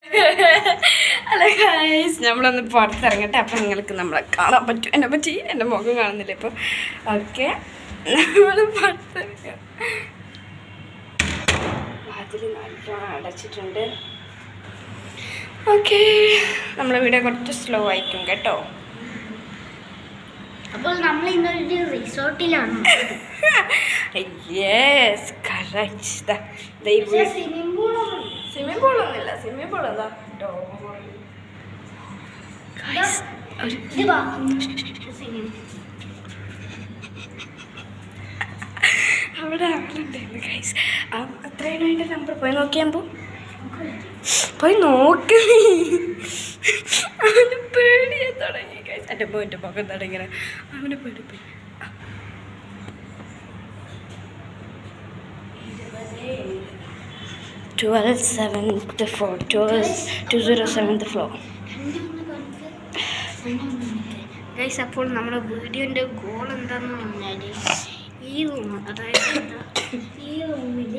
Hello guys, നമ്മളൊന്ന് പുറത്തിറങ്ങട്ടെ. അപ്പം നിങ്ങൾക്ക് നമ്മളെ കാണാൻ പറ്റും. എന്നെ പറ്റി എൻ്റെ മുഖം കാണുന്നില്ല ഇപ്പോൾ. ഓക്കെ, നമ്മൾ പുറത്തിറങ്ങാം. വാതിൽ നല്ലോണം അടച്ചിട്ടുണ്ട്. ഓക്കെ, നമ്മളെ വീഡിയോ കുറച്ച് സ്ലോ ആയിരിക്കും കേട്ടോ. അപ്പോൾ നമ്മൾ ഇന്നൊരു റിസോർട്ടിലാണ്. Yes, correct. സ്വിമ്മിംഗ് പൂളൊന്നുമില്ല. സ്വിമ്മിംഗ് പൂൾ എന്താ അവിടെ ആളുണ്ടായിരുന്നു ഗൈസ്. അത്രയും അതിൻ്റെ നമ്പർ പോയി നോക്കിയാകുമ്പോൾ പോയി നോക്കി. അവന് പേടിയാൻ തുടങ്ങി ഗൈസ്. എൻ്റെ മുഖം തുടങ്ങിയ അവന് പേടിപ്പോയി. 2074 ഗൈസ്, അപ്പോൾ നമ്മുടെ വീഡിയോൻ്റെ ഗോൾ എന്താണെന്ന് പറഞ്ഞാൽ ഈ റൂം, അതായത് ഈ റൂമിൽ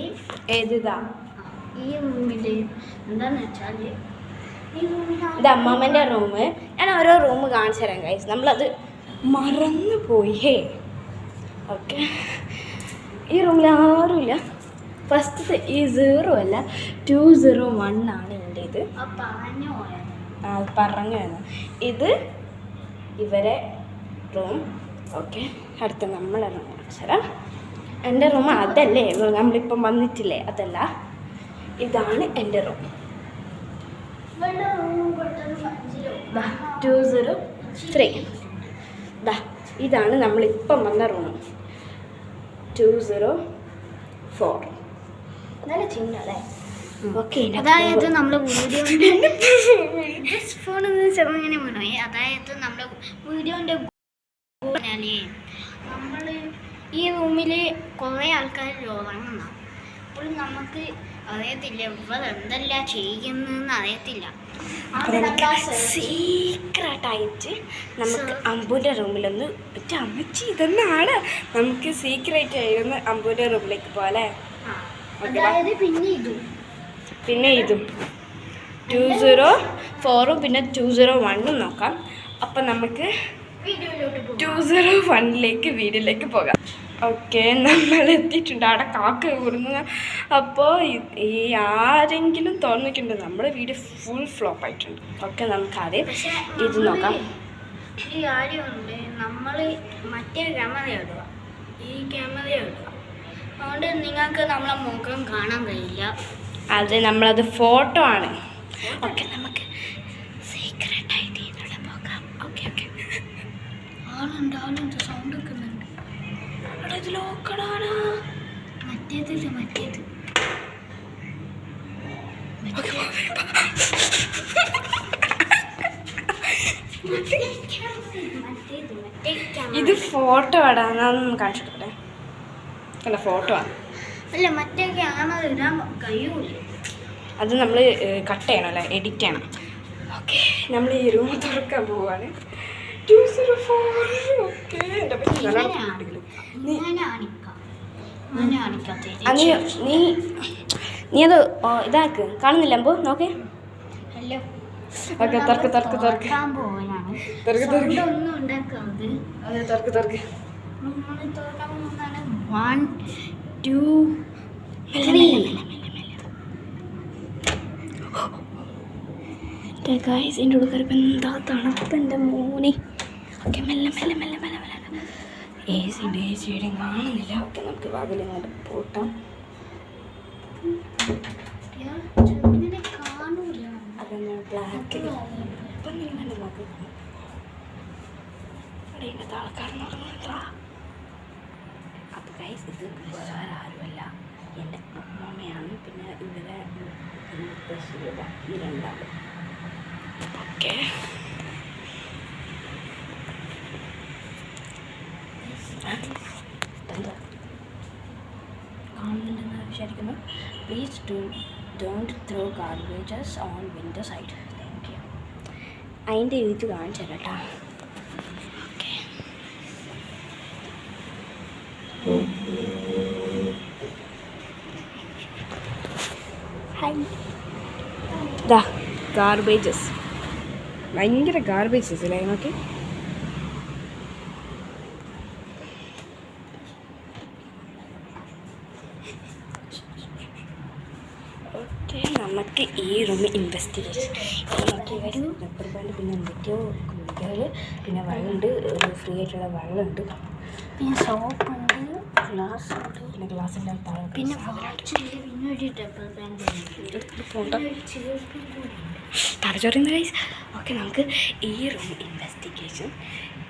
എന്താണെന്ന് വെച്ചാൽ ഇത് അമ്മാമ്മൻ്റെ റൂം. ഞാൻ ഓരോ റൂം കാണിച്ചു തരാം ഗൈസ്. നമ്മളത് മറന്നു പോയി. ഓക്കെ, ഈ റൂമിൽ ആരുമില്ല. ഫസ്റ്റത്തെ ഈ 0 അല്ല 201 ആണ് എൻ്റെ. ഇത് പറഞ്ഞു വേണം. ഇത് ഇവരെ റൂം. ഓക്കെ, അടുത്ത നമ്മളെ റൂം ശരാ. എൻ്റെ റൂം അതല്ലേ, നമ്മളിപ്പം വന്നിട്ടില്ലേ, അതല്ല. ഇതാണ് എൻ്റെ റൂം. 203. ഇതാണ് നമ്മളിപ്പം വന്ന റൂം. 204. നല്ല ചിഹ്നല്ലേ. ഓക്കെ, അതായത് നമ്മൾ വീഡിയോ ഫോൺ ചെറുങ്ങനെ വീണു. അതായത് നമ്മുടെ വീഡിയോൻ്റെ പറഞ്ഞാലേ നമ്മൾ ഈ റൂമിൽ കുറേ ആൾക്കാർ ഉറങ്ങുന്ന. അപ്പോൾ നമുക്ക് അറിയത്തില്ല ഇവർ എന്തെല്ലാം ചെയ്യുന്നതെന്ന് അറിയത്തില്ല. സീക്രട്ടായിട്ട് നമുക്ക് അമ്പൂൻ്റെ റൂമിലൊന്ന് അമ്മച്ചി ഇതെന്നാണ് നമുക്ക് സീക്രട്ട് ആയിരുന്നു അമ്പൂൻ്റെ റൂമിലേക്ക് പോലെ. പിന്നെ ഇതും 204 പിന്നെ 201 നോക്കാം. അപ്പം നമുക്ക് 201 വീഡിയോയിലേക്ക് പോകാം. ഓക്കെ, നമ്മൾ എത്തിയിട്ടുണ്ട്. അവിടെ കാക്ക കൂടുന്നു. അപ്പോൾ ഈ ആരെങ്കിലും തോന്നിയിട്ടുണ്ട് നമ്മുടെ വീഡിയോ ഫുൾ ഫ്ലോപ്പ് ആയിട്ടുണ്ട്. ഓക്കെ, നമുക്കാദ്യം ഇത് നോക്കാം. ഈ കാര്യമുണ്ട്, നമ്മൾ മറ്റേ ക്യാമറ ഇടുക, ഈ ക്യാമറ ഇടുക. അതുകൊണ്ട് നിങ്ങൾക്ക് നമ്മളെ മുഖം കാണാൻ കഴിയില്ല. അത് നമ്മളത് ഫോട്ടോ ആണ്. ഓക്കെ, നമുക്ക് സീക്രട്ടായിട്ട് ഇതിലൂടെ പോകാം. ഓക്കെ ഓക്കെ, ആളുണ്ട് സൗണ്ട് വെക്കുന്നുണ്ട്. അവിടെ ഇത് ലോക്കടാണ്. മറ്റേതില്ല, മറ്റേത് ഇത് ഫോട്ടോ ആടാന്ന് കാണിച്ചിട്ടെ. അല്ല, ഫോട്ടോ ആണ്. അല്ല, മറ്റേ ക്യാമറ ഇടാൻ കഴിയൂല. അത് നമ്മൾ കട്ട് ചെയ്യണം അല്ലേ, എഡിറ്റ് ചെയ്യണം. ഓക്കെ, നമ്മൾ ഈ റൂം തുറക്കാൻ പോവാണ്. 204. ഓക്കെ, നീ അത് ഇതാക്ക്. കാണുന്നില്ല അമ്പോ, നോക്കേ. ഹലോ. ഓക്കെ, തുറക്ക്. One, two, three. ഗൈസ്, എൻ്റെ ഉള്ളിൽ കയറിയപ്പോൾ എന്താ തണുപ്പ് എൻ്റെ മോനെ. ഓക്കെ, മെല്ലെ എസിയുടെ കാണുന്നില്ല. ഓക്കെ, നമുക്ക് വാതിലിങ്ങോട്ട് പൂട്ടാം. അതെന്നാ ബ്ലാക്ക്. ഇപ്പം നിങ്ങൾ നോക്കാം, അവിടെ ഇന്നത്തെ ആൾക്കാരെന്ന് പറഞ്ഞാ. അപ്പോൾ ഗൈസ്, ഇത് വേറെ ആരുമല്ല, എൻ്റെ അമ്മമ്മയാണ്. പിന്നെ ഇവരെ ഈ രണ്ടാളും. ഓക്കെ, കാണുന്നുണ്ടെന്ന് വിചാരിക്കുന്നു. Please don't throw garbages on window side. Thank you. അതിൻ്റെ ഇത് കാണിച്ചു തരാം കേട്ടോ. ഹായ്. ഗാർബേജസ്, ഭയങ്കര ഗാർബേജസ് അല്ലേ നോക്കി. ഓക്കെ, നമുക്ക് ഈ റൂമിൽ ഇൻവെസ്റ്റിഗേഷൻ നോക്കി. റബ്ബർ ബാൻഡ്, പിന്നെ എന്തൊക്കെയോ ഗുളികകൾ, പിന്നെ വെള്ളമുണ്ട്, ഫ്രീ ആയിട്ടുള്ള വെള്ളമുണ്ട്, പിന്നെ സോപ്പുണ്ട്, ഗ്ലാസ് ഉണ്ട്, പിന്നെ ഗ്ലാസ് എല്ലാം താഴെ, പിന്നെ പിന്നെ ഒരു ഡബിൾ ബാൻഡ് തലച്ചോറിന്ന് ഗൈസ്. ഓക്കെ, നമുക്ക് ഈ റൂം ഇൻവെസ്റ്റിഗേഷൻ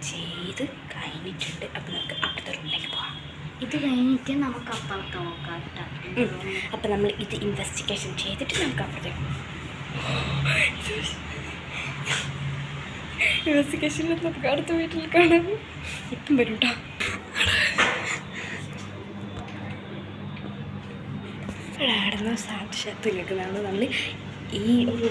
ചെയ്ത് കഴിഞ്ഞിട്ടുണ്ട്. അപ്പോൾ നമുക്ക് അപ്പുറത്തെ റൂമിലേക്ക് പോകാം. ഇത് കഴിഞ്ഞിട്ട് നമുക്ക് അപ്പുറത്ത് നോക്കാം. അപ്പം നമ്മൾ ഇത് ഇൻവെസ്റ്റിഗേഷൻ ചെയ്തിട്ട് നമുക്ക് അപ്പുറത്തേക്ക് ഇൻവെസ്റ്റിഗേഷനിൽ നമുക്ക് അടുത്ത വീട്ടിൽ കാണാം. ഇപ്പം വരും കേട്ടോ. ആടുന്ന സാക്ഷാത്ത് കേൾക്കുന്നതാണ് നമ്മൾ ഈ ഒരു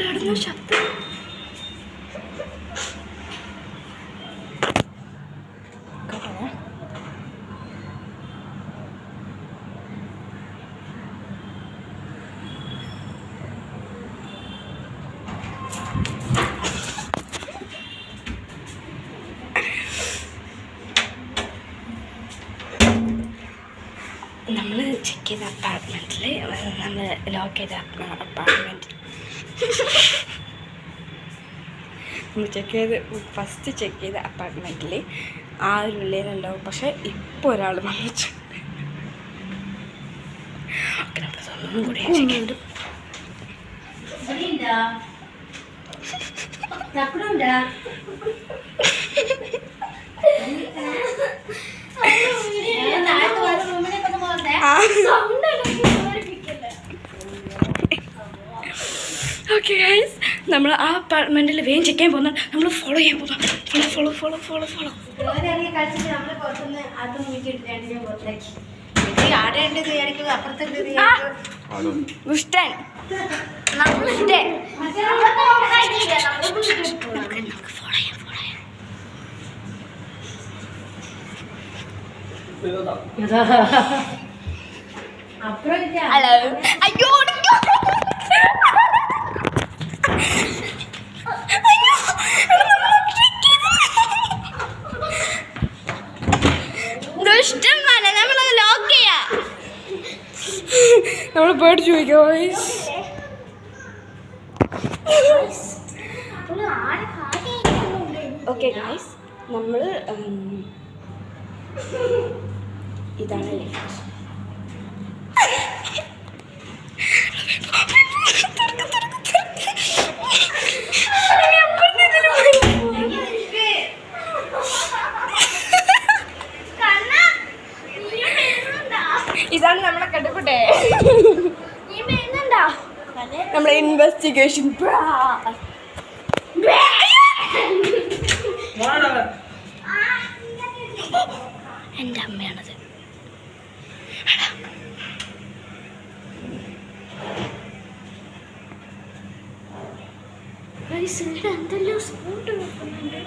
ആടുന്ന ശബ്ദം. നമ്മൾ ചെക്ക് ചെയ്ത അപ്പാർട്ട്മെൻറ്റിൽ, നമ്മൾ ലോക്ക് ചെയ്ത അപ്പാർട്ട്മെൻറ്റ് നമ്മൾ ഫസ്റ്റ് ചെക്ക് ചെയ്ത അപ്പാർട്ട്മെൻറ്റിൽ ആരുള്ളിലുണ്ടാവും. പക്ഷെ ഇപ്പോൾ ഒരാൾ വന്നിട്ട് ഓക്കെ, നമുക്ക് ഒന്നും കൂടി ചെക്ക് ചെയ്തു. ഓക്കെ ഗൈസ്, നമ്മൾ ആ അപ്പാർട്ട്മെൻറ്റിൽ വേഗം ചെക്ക് ചെയ്യാൻ പോകുന്ന, നമ്മൾ ഫോളോ ചെയ്യാൻ പോകുന്ന. ഫോളോ ദുഷ്ടൻ. ഹലോ, അയ്യോ ദുഷ്ടന്മാരെ, നമ്മളത് ലോക്ക് ചെയ്യാ. നമ്മൾ പേടിച്ചു പോയി ഗൈസ്. ഓക്കെ ഗൈസ്, നമ്മൾ ഇതാണ് ലിഫ്റ്റ്. ഇതാണ് നമ്മളെ കണ്ടുപിട്ടെ, നമ്മളെ ഇൻവെസ്റ്റിഗേഷൻ. എൻ്റെ അമ്മയാണത്. എന്തെല്ലോ സൗണ്ട് കേൾക്കുന്നുണ്ട്.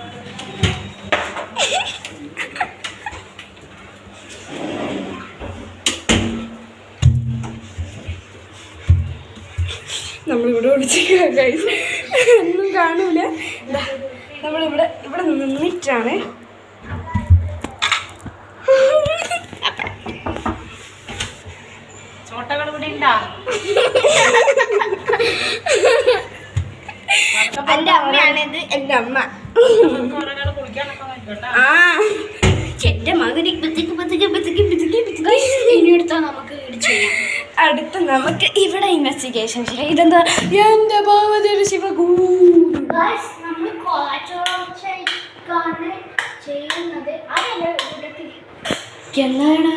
നമ്മളിവിടെ വിളിച്ചിരിക്കുക ഗൈസ്, ഒന്നും കാണൂല. നമ്മളിവിടെ നിന്നിട്ടാണ്. ചോട്ടകൾ ഇവിടെ ഉണ്ടാ? എൻ്റെ അമ്മയാണിത്, എൻ്റെ അമ്മ. ആ ചെറ്റ മകന് ഇനിയെടുത്താൽ നമുക്ക് ചെയ്യാം. അടുത്ത നമുക്ക് ഇവിടെ ഇൻവെസ്റ്റിഗേഷൻ ചെയ്യാം. ഇതെന്താ എൻ്റെ ഭാവതയുടെ ശിവഗുരു. നമ്മൾ ചെയ്യുന്നത് എന്താണ്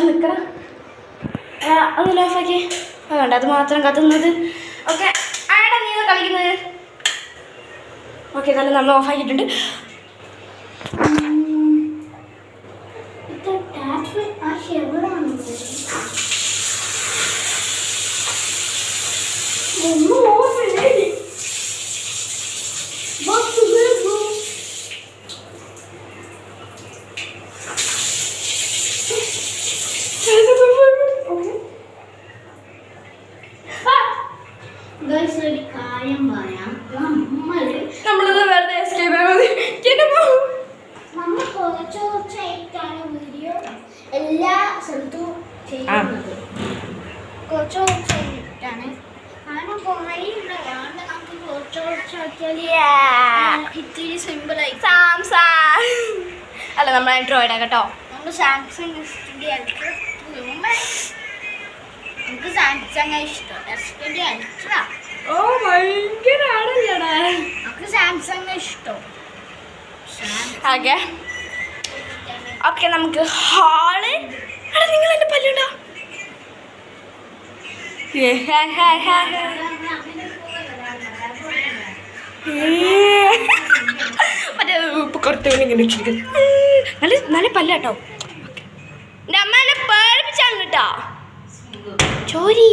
നിൽക്കണം. അത് ഓഫാക്കി വേണ്ട, അത് മാത്രം കത്തുന്നത്. ഓക്കെ, ആടാ നീ കളിക്കുന്നത്. ഓക്കെ, എന്നാലും നമ്മൾ ഓഫാക്കിയിട്ടുണ്ട്. ഈ സിമ്പിളായി സാംസങ് അല്ല നമ്മൾ ആൻഡ്രോയിഡാ കേട്ടോ. നമുക്ക് സാംസങ് S20 അൾട്ര നമുക്ക് സാംസങ് ഇഷ്ടം. S20 അൾട്ര ഓ ഭയങ്കര ആണല്ലോടാ. നമുക്ക് സാംസങ് ഇഷ്ടം. ഓക്കെ ഓക്കെ നമുക്ക് ഹാള്. എടാ നിങ്ങൾ എൻ്റെ പല്ലുണ്ടോ? മറ്റേ ഉപ്പ് കുറച്ച് ഇങ്ങനെ നല്ല നല്ല പല്ല കേട്ടോ. എൻ്റെ അമ്മ എന്നെ പേടിപ്പിച്ചാണ് കേട്ടോ ചോരി.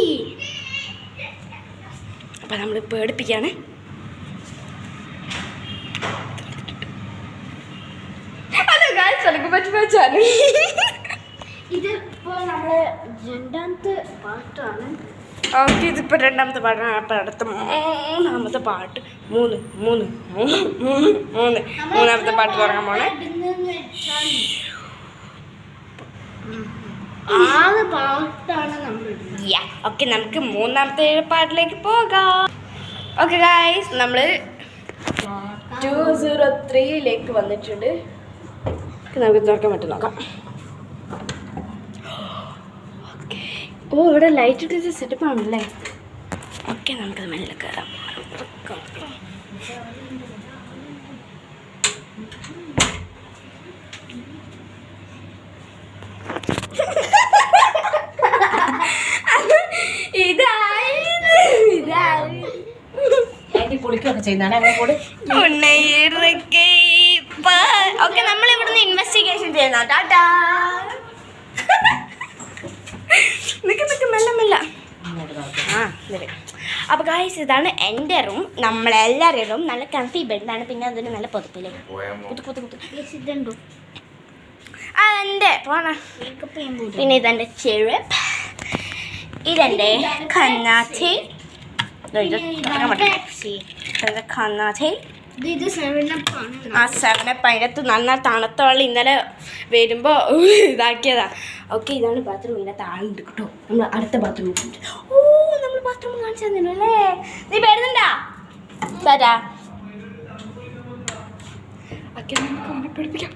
അപ്പം നമ്മൾ പേടിപ്പിക്കാണ്. ഇതിപ്പോ നമ്മള് രണ്ടാമത്തെ പാട്ടാണ്. ഓക്കെ ഇതിപ്പോൾ രണ്ടാമത്തെ പാട്ടാണ്. അപ്പം അടുത്ത മൂന്നാമത്തെ പാട്ട് മൂന്നാമത്തെ പാട്ട് തുടങ്ങാൻ പോണേ. ആറ് പാട്ടാണ് നമ്മൾ. ഓക്കെ നമുക്ക് മൂന്നാമത്തെ പാട്ടിലേക്ക് പോകാം. ഓക്കെ ഗായ്സ് നമ്മൾ 203 വന്നിട്ടുണ്ട്. നമുക്ക് തുറക്കാൻ പറ്റും നോക്കാം. ഓക്കെ ഓ ഇവിടെ ലൈറ്റ് ഇട്ടിട്ട് സെറ്റപ്പ് ആണല്ലേ. ഓക്കെ നമുക്കത് മെല്ലെ കയറാം. കുളിക്കുകയൊക്കെ ചെയ്യുന്നതാണ് അങ്ങനെ കൂടി. ഓക്കെ നമ്മൾ ഇവിടുന്ന് ഇൻവെസ്റ്റിഗേഷൻ ചെയ്യുന്ന ടാറ്റാ. നിക്ക് മെല്ലെ മെല്ലെ. ആ ശരി. അപ്പോൾ ഗായ്സ് ഇതാണ് എൻ്റെ റൂം. നമ്മളെല്ലാവരുടെ റൂം നല്ല കംഫി ബെഡാണ്. പിന്നെ അതിന് നല്ല പുതപ്പില്ലേ ഇതുണ്ടോ? അതെൻ്റെ പോണ. പിന്നെ ഇതെൻ്റെ ചെരുപ്പ്. ഇതെൻ്റെ കന്നാച്ചി. കന്നാച്ചി. ഇത് 7up ആണ്. ആ 7up അതിനകത്ത് നന്നായി തണുത്ത വെള്ളം ഇന്നലെ വരുമ്പോൾ ഇതാക്കിയതാ. ഓക്കെ ഇതാണ് ബാത്റൂം. ഇതിനകത്ത് ആളുണ്ട് കേട്ടോ. നമ്മൾ അടുത്ത ബാത്റൂം. ഓ നമ്മൾ ബാത്റൂം കാണിച്ചു തന്നില്ല അല്ലേ? നീ പേടുന്നുണ്ടാ തരാ. ഓക്കെ നമുക്ക് അവനെ പഠിപ്പിക്കാം.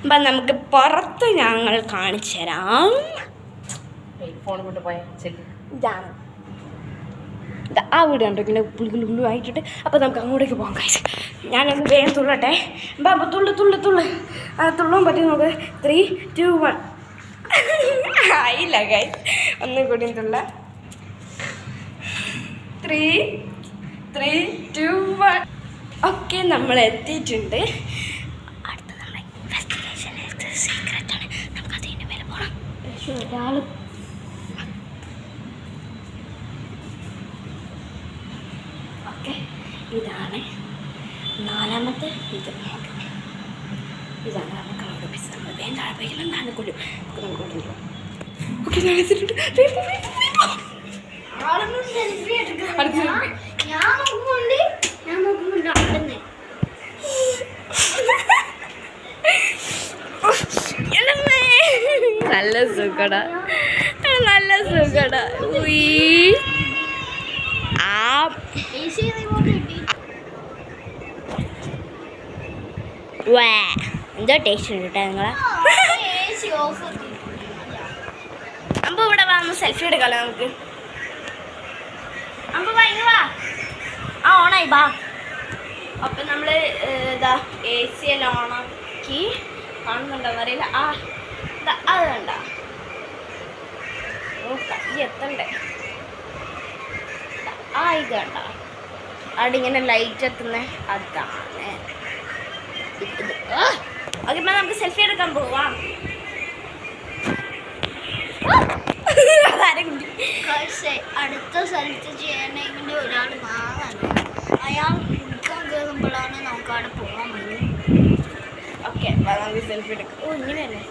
അപ്പം നമുക്ക് പുറത്ത് ഞങ്ങൾ കാണിച്ചു തരാം. ഫോൺ കൊണ്ട് പോയാൽ ഇതാണ് ആ വീട് കണ്ടോ ഇങ്ങനെ പുള്ളു ആയിട്ടിട്ട്. അപ്പോൾ നമുക്ക് അങ്ങോട്ടേക്ക് പോകാം ഗൈസ്. ഞാനൊന്ന് വേഗം തുള്ളട്ടെ. അപ്പം തുള്ളാൻ പറ്റി നോക്ക്. 3, 2, 1 ആയില്ല ഗൈസ്. ഒന്നും കൂടി തുള്ള. 3, 2, 1 ഓക്കെ നമ്മൾ എത്തിയിട്ടുണ്ട്. അടുത്ത നമ്മളെ ഇൻവെസ്റ്റിഗേഷൻ സീക്രട്ടാണ്. നമുക്ക് അതിൻ്റെ മേലെ പോകണം. ഒരാൾ ഓക്കെ ഇതാണ് നാലാമത്തെ. ഇതാണ് നമുക്ക് അവിടെ പിസ്. നമ്മൾ വേഗം താഴെ പോയിക്കണം. എന്താണ് കൊല്ലും നമുക്ക് കൊണ്ടുപോകും. ഓക്കെ ഞാൻ എത്തിയിട്ടുണ്ട്. നല്ല സുഖടാ. എന്തോ ടേസ്റ്റ് ഉണ്ട് കേട്ടോ നിങ്ങളെ. അമ്പോ ഇവിടെ വന്ന് സെൽഫി എടുക്കാമല്ലോ നമുക്ക്. അമ്പോ വാ. ആ ഓണായി ബാ. അപ്പം നമ്മൾ ഇതാ AC എല്ലാം ഓണാക്കി. കാണുന്നുണ്ടോന്ന് അറിയില്ല. അത് കണ്ട. ഓ കൈ എത്തണ്ടേ. ഇത് കണ്ട. അവിടെ ഇങ്ങനെ ലൈറ്റ് എത്തുന്നേ അതാണ്. ഓക്കെ ഇപ്പം നമുക്ക് സെൽഫി എടുക്കാൻ പോവാം. അടുത്ത സ്ഥലത്ത് ചെയ്യണമെങ്കിൽ ഒരാൾ മാറാണ്. അയാൾ കുടിക്കാൻ കയറുമ്പോഴാണ് നമുക്ക് അവിടെ പോകാൻ പറ്റും. ഓക്കെ നമുക്ക് സെൽഫി എടുക്കാം. ഓ ഇങ്ങനെയല്ലേ.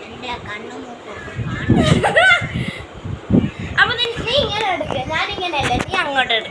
എൻ്റെ കണ്ണു നോക്കും. അപ്പൊ നീ ഇങ്ങനെ എടുക്കുക. ഞാനിങ്ങനെയല്ലേ. നീ അങ്ങോട്ട് എടുക്കുക.